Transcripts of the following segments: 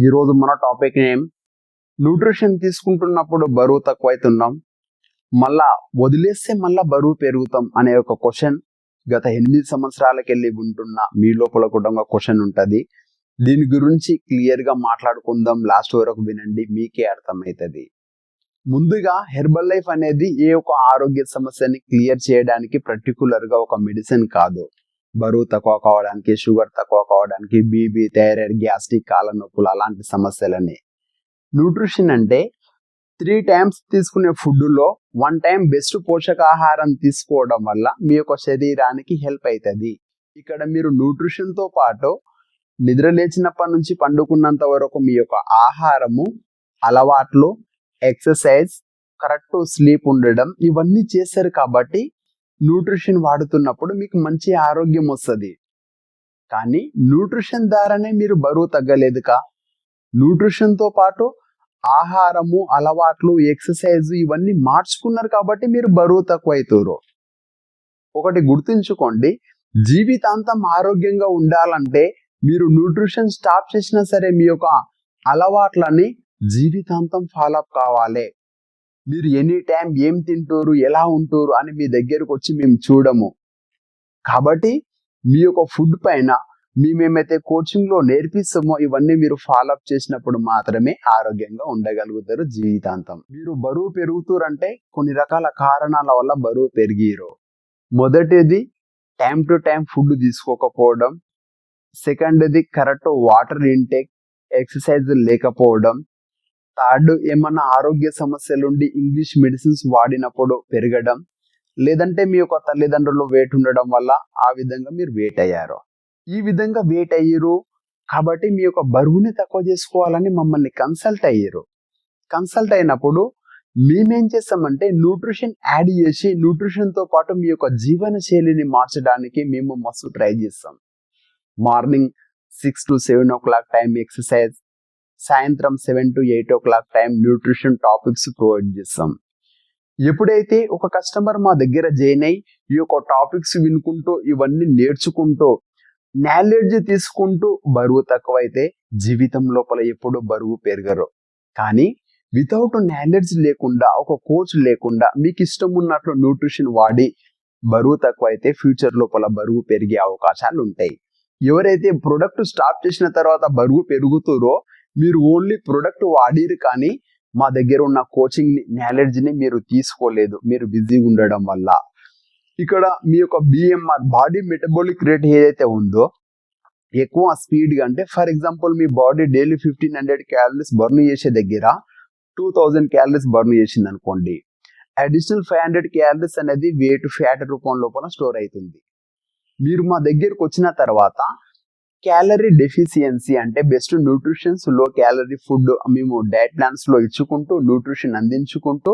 ఈరోజు మన topic name nutrition తీసుకుంటున్నప్పుడు బరువు తక్కువైతున్నాం, మళ్ళా వదిలేస్తే మళ్ళా బరువు పెరుగుతాం అనే ఒక క్వశ్చన్ గత 8 సంవత్సరాలకెళ్ళి ఉంటున్న మీ లోపల కూడా ఒక క్వశ్చన్ ఉంటుంది. దీని గురించి క్లియర్గా మాట్లాడుకుందాం. లాస్ట్ వరకు వినండి, మీకే అర్థమవుతుంది. ముందుగా హెర్బల్ లైఫ్ అనేది ఏ ఒక ఆరోగ్య సమస్యని క్లియర్ చేయడానికి పర్టికులర్గా ఒక మెడిసిన్ కాదు. బరువు తక్కువ కావడానికి, షుగర్ తక్కువ కావడానికి, బీపీ, థైరాయిడ్, గ్యాస్ట్రిక్, కాళ్ళ నొప్పులు అలాంటి సమస్యలని. న్యూట్రిషన్ అంటే 3 టైమ్స్ తీసుకునే ఫుడ్లో 1 టైం బెస్ట్ పోషకాహారం తీసుకోవడం వల్ల మీ యొక్క శరీరానికి హెల్ప్ అవుతుంది. ఇక్కడ మీరు న్యూట్రిషన్తో పాటు నిద్ర లేచినప్పటి నుంచి పండుకున్నంత వరకు మీ యొక్క ఆహారము, అలవాట్లు, ఎక్సర్సైజ్, కరెక్ట్ స్లీప్ ఉండడం ఇవన్నీ చేశారు కాబట్టి న్యూట్రిషన్ వాడుతున్నప్పుడు మీకు మంచి ఆరోగ్యం వస్తుంది. కానీ న్యూట్రిషన్ ద్వారానే మీరు బరువు తగ్గలేదుగా. న్యూట్రిషన్తో పాటు ఆహారము, అలవాట్లు, ఎక్సర్సైజ్ ఇవన్నీ మార్చుకున్నారు కాబట్టి మీరు బరువు తక్కువ అవుతారు. ఒకటి గుర్తుంచుకోండి, జీవితాంతం ఆరోగ్యంగా ఉండాలంటే మీరు న్యూట్రిషన్ స్టాప్ చేసినా సరే మీ యొక్క అలవాట్లని జీవితాంతం ఫాలో అప్ కావాలి. మీరు ఎనీ టైం ఏం తింటారు, ఎలా ఉంటారు అని మీ దగ్గరకు వచ్చి మేము చూడము. కాబట్టి మీ యొక్క ఫుడ్ పైన మేమైతే కోచింగ్లో నేర్పిస్తామో ఇవన్నీ మీరు ఫాలో అప్ చేసినప్పుడు మాత్రమే ఆరోగ్యంగా ఉండగలుగుతారు జీవితాంతం. మీరు బరువు పెరుగుతారంటే కొన్ని రకాల కారణాల వల్ల బరువు పెరిగిరు. మొదటిది టైం టు టైం ఫుడ్ తీసుకోకపోవడం. సెకండ్ది కరెక్ట్ వాటర్ ఇంటేక్, ఎక్సర్సైజ్ లేకపోవడం. థర్డ్ ఏమన్నా ఆరోగ్య సమస్యలుండి ఇంగ్లీష్ మెడిసిన్స్ వాడినప్పుడు పెరగడం, లేదంటే మీ యొక్క తల్లిదండ్రులు వెయిట్ ఉండడం వల్ల ఆ విధంగా మీరు వెయిట్ అయ్యారు. ఈ విధంగా వెయిట్ అయ్యారు కాబట్టి మీ యొక్క బరువుని తక్కువ చేసుకోవాలని మమ్మల్ని కన్సల్ట్ అయ్యారు. కన్సల్ట్ అయినప్పుడు మేమేం చేస్తామంటే న్యూట్రిషన్ యాడ్ చేసి న్యూట్రిషన్తో పాటు మీ యొక్క జీవన శైలిని మార్చడానికి మేము మస్తు ట్రై చేస్తాం. Morning 6 to 7 o'clock time exercise, సాయంత్రం 7 to 8 o'clock time nutrition topics provide చేస్తాం. ఎప్పుడైతే ఒక కస్టమర్ మా దగ్గర జాయిన్ అయ్యి ఈ యొక్క టాపిక్స్ వినుకుంటూ ఇవన్నీ నేర్చుకుంటూ నాలెడ్జ్ తీసుకుంటూ బరువు తక్కువైతే జీవితం లోపల ఎప్పుడు బరువు పెరగరు. కానీ వితౌట్ నాలెడ్జ్ లేకుండా, ఒక కోచ్ లేకుండా మీకు ఇష్టం ఉన్నట్లు న్యూట్రిషన్ వాడి బరువు తక్కువైతే ఫ్యూచర్ లోపల బరువు పెరిగే అవకాశాలు ఉంటాయి. ఎవరైతే ప్రొడక్ట్ స్టాప్ చేసిన తర్వాత బరువు పెరుగుతారో మీరు ఓన్లీ ప్రొడక్ట్ వాడిరు కానీ మా దగ్గర ఉన్న కోచింగ్ నాలెడ్జ్ని మీరు తీసుకోలేదు, మీరు బిజీగా ఉండడం వల్ల. ఇక్కడ మీ యొక్క బిఎంఆర్, బాడీ మెటబాలిక్ రేట్ ఏదైతే ఉందో ఎక్కువ స్పీడ్గా, అంటే for example me body daily 1500 calories burn చేసే దగ్గర 2000 క్యాలరీస్ బర్న్ చేసింది అనుకోండి, అడిషనల్ 500 క్యాలరీస్ అనేది వెయిట్ ఫ్యాట్ రూపం లోపల స్టోర్ అవుతుంది. మీరు మా దగ్గరకు వచ్చిన తర్వాత క్యాలరీ డెఫిషియన్సీ అంటే best nutritions, low calorie food మేము డైట్ ప్లాన్స్లో ఇచ్చుకుంటూ న్యూట్రిషన్ అందించుకుంటూ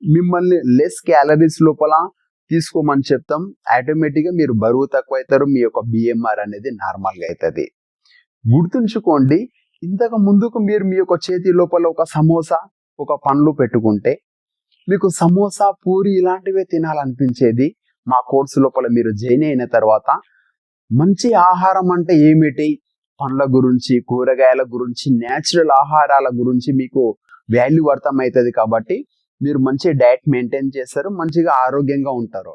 మిమ్మల్ని లెస్ క్యాలరీస్ లోపల తీసుకోమని చెప్తాం. ఆటోమేటిక్గా మీరు బరువు తక్కువ అవుతారు, మీ యొక్క బిఎంఆర్ అనేది నార్మల్గా అవుతుంది. గుర్తుంచుకోండి, ఇంతకు ముందుకు మీరు మీ యొక్క చేతి లోపల ఒక సమోసా, ఒక పండ్లు పెట్టుకుంటే మీకు సమోసా, పూరి ఇలాంటివే తినాలనిపించేది. మా కోర్సు లోపల మీరు జాయిన్ అయిన తర్వాత మంచి ఆహారం అంటే ఏమిటి, పండ్ల గురించి, కూరగాయల గురించి, న్యాచురల్ ఆహారాల గురించి మీకు వాల్యూ అర్థమవుతుంది. కాబట్టి మీరు మంచి డైట్ మెయింటైన్ చేస్తారు, మంచిగా ఆరోగ్యంగా ఉంటారు.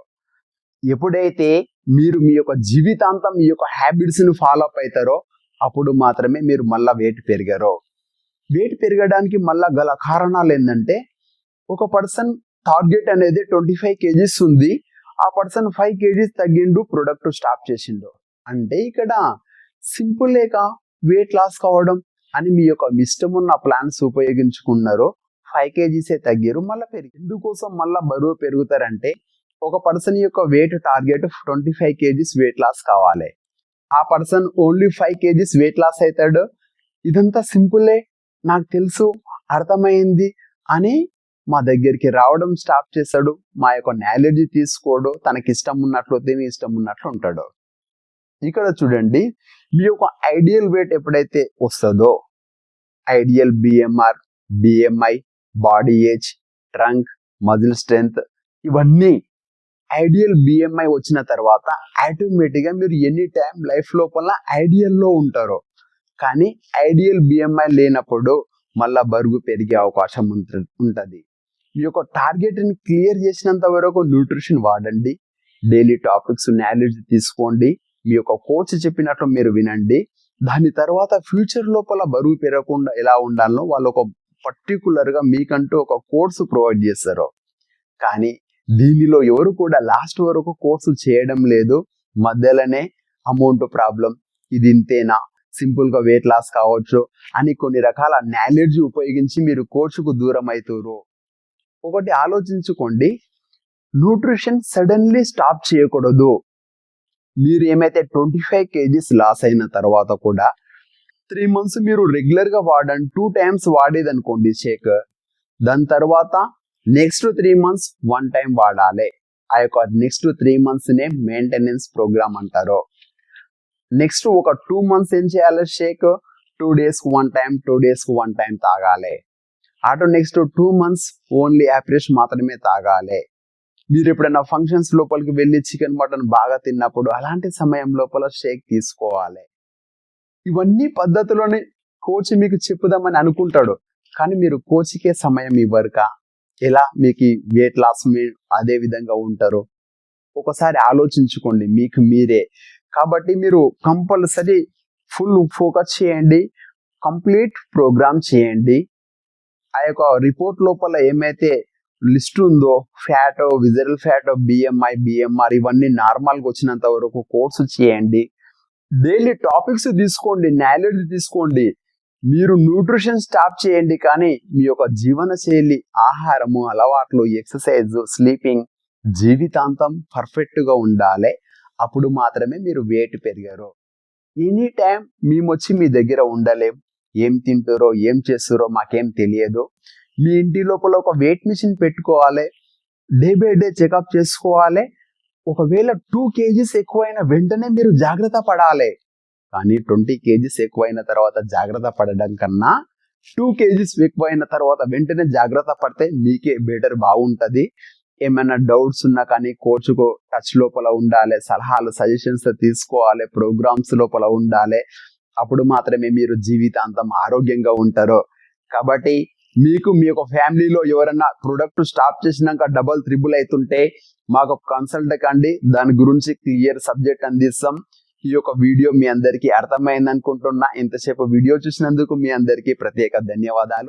ఎప్పుడైతే మీరు మీ యొక్క జీవితాంతం మీ యొక్క హ్యాబిట్స్ని ఫాలో అప్ అవుతారో అప్పుడు మాత్రమే మీరు మళ్ళీ వెయిట్ పెరిగారు. వెయిట్ పెరగడానికి మళ్ళా గల కారణాలు ఏంటంటే, ఒక పర్సన్ టార్గెట్ అనేది 25 kgs ఉంది, ఆ పర్సన్ 5 kgs తగ్గిండు, ప్రొడక్ట్ స్టాప్ చేసిండు అంటే ఇక్కడ సింపుల్గా వెయిట్ లాస్ కావడం అని మీ యొక్క ఇష్టం ఉన్న ప్లాన్స్ ఉపయోగించుకున్నారు, 5 kgs తగ్గారు, మళ్ళీ ఎందుకోసం మళ్ళీ బరువు పెరుగుతారంటే ఒక పర్సన్ యొక్క weight target 25 kgs weight loss కావాలి, ఆ person only 5 kgs weight loss అవుతాడు. ఇదంతా సింపులే, నాకు తెలుసు, అర్థమైంది అని మా దగ్గరికి రావడం స్టాప్ చేస్తాడు. మా యొక్క నాలెడ్జ్ తీసుకోడు, తనకి ఇష్టం ఉన్నట్లు తిని ఇష్టం ఉన్నట్లు ఉంటాడు. ఇక్కడ చూడండి, మీ యొక్క ఐడియల్ వెయిట్ ఎప్పుడైతే వస్తుందో, ideal BMR, BMI, body age, trunk, muscle strength ఇవన్నీ ఐడియల్ బిఎంఐ వచ్చిన తర్వాత ఆటోమేటిక్గా మీరు ఎనీ టైం లైఫ్ లోపల ఐడియల్లో ఉంటారు. కానీ ఐడియల్ బిఎంఐ లేనప్పుడు మళ్ళా బరువు పెరిగే అవకాశం ఉంటుంది. మీ యొక్క టార్గెట్ని క్లియర్ చేసినంత వరకు న్యూట్రిషన్ వాడండి, డైలీ టాపిక్స్ నాలెడ్జ్ తీసుకోండి, మీ యొక్క కోచ్ చెప్పినట్లు మీరు వినండి. దాని తర్వాత ఫ్యూచర్ లోపల బరువు పెరగకుండా ఎలా ఉండాలో వాళ్ళు ఒక పర్టికులర్గా మీకంటూ ఒక కోర్సు ప్రొవైడ్ చేస్తారు. కానీ దీనిలో ఎవరు కూడా లాస్ట్ వరకు కోర్సు చేయడం లేదు. మధ్యలోనే అమౌంట్ ప్రాబ్లం, ఇది ఇంతేనా, సింపుల్గా వెయిట్ లాస్ కావచ్చు అని కొన్ని రకాల నాలెడ్జ్ ఉపయోగించి మీరు కోర్సుకు దూరం అవుతారు. ఒకటి ఆలోచించుకోండి, న్యూట్రిషన్ సడన్లీ స్టాప్ చేయకూడదు. మీరు ఏమైతే 25 kgs లాస్ అయిన తర్వాత కూడా 3 months మీరు రెగ్యులర్గా వాడండి, 2 times వాడేదనుకోండి షేక్, దాని తర్వాత నెక్స్ట్ 3 months 1 time వాడాలి. ఆ యొక్క నెక్స్ట్ 3 monthsనే మెయింటెనెన్స్ ప్రోగ్రామ్ అంటారు. నెక్స్ట్ ఒక 2 months ఏం చేయాలి, Sheikh 2 days 1 time 2 days 1 time తాగాలి. అటు నెక్స్ట్ 2 months ఓన్లీ యాప్రెష్ మాత్రమే తాగాలి. మీరు ఎప్పుడైనా ఫంక్షన్స్ లోపలికి వెళ్ళి చికెన్ మటన్ బాగా తిన్నప్పుడు అలాంటి సమయం లోపల షేక్ తీసుకోవాలి. ఇవన్నీ పద్ధతులని కోచ్ మీకు చెప్పుదామని అనుకుంటాడు, కానీ మీరు కోచ్కే సమయం ఇవ్వరుగా ఎలా మీకు వెయిట్ లాస్ అదే విధంగా ఉంటారు? ఒకసారి ఆలోచించుకోండి మీకు మీరే. కాబట్టి మీరు కంపల్సరీ ఫుల్ ఫోకస్ చేయండి, కంప్లీట్ ప్రోగ్రామ్ చేయండి. ఆ యొక్క రిపోర్ట్ లోపల ఏమైతే లిస్ట్ ఉందో, fat, visceral fat, BMI, BMR ఇవన్నీ నార్మల్గా వచ్చినంత వరకు కోర్సు చేయండి. డైలీ టాపిక్స్ తీసుకోండి, నాలెడ్జ్ తీసుకోండి. మీరు న్యూట్రిషన్ స్టాప్ చేయండి, కానీ మీ యొక్క జీవన శైలి, ఆహారము, అలవాట్లు, ఎక్సర్సైజ్, స్లీపింగ్ జీవితాంతం పర్ఫెక్ట్గా ఉండాలి. అప్పుడు మాత్రమే మీరు వెయిట్ పెరిగారు. ఎనీ టైం మేము వచ్చి మీ దగ్గర ఉండలేం, ఏం తింటారో ఏం చేస్తారో మాకేం తెలియదు. మీ ఇంటి లోపల ఒక వెయిట్ మిషన్ పెట్టుకోవాలి, డే బై డే చెకప్ చేసుకోవాలి. ఒకవేళ 2 kgs ఎక్కువైన వెంటనే మీరు జాగ్రత్త పడాలి. కానీ 20 kgs ఎక్కువైన తర్వాత జాగ్రత్త పడడం కన్నా 2 kgs ఎక్కువైన తర్వాత వెంటనే జాగ్రత్త పడితే మీకే బెటర్, బాగుంటుంది. ఏమైనా డౌట్స్ ఉన్నా కానీ కోచ్కు టచ్ లోపల ఉండాలి, సలహాలు సజెషన్స్ తీసుకోవాలి, ప్రోగ్రామ్స్ లోపల ఉండాలి. అప్పుడు మాత్రమే మీరు జీవితాంతం ఆరోగ్యంగా ఉంటారు. కాబట్టి మీకు మీ యొక్క ఫ్యామిలీలో ఎవరైనా ప్రొడక్ట్ స్టాప్ చేసినాక డబల్ త్రిబుల్ అవుతుంటే మాకు కన్సల్ట్ కండి, దాని గురించి క్లియర్ సబ్జెక్ట్ అందిస్తాం. ఈ యొక్క వీడియో మీ అందరికీ అర్థమైంది అనుకుంటున్నా. ఇంతసేపు వీడియో చూసినందుకు మీ అందరికీ ప్రత్యేక ధన్యవాదాలు.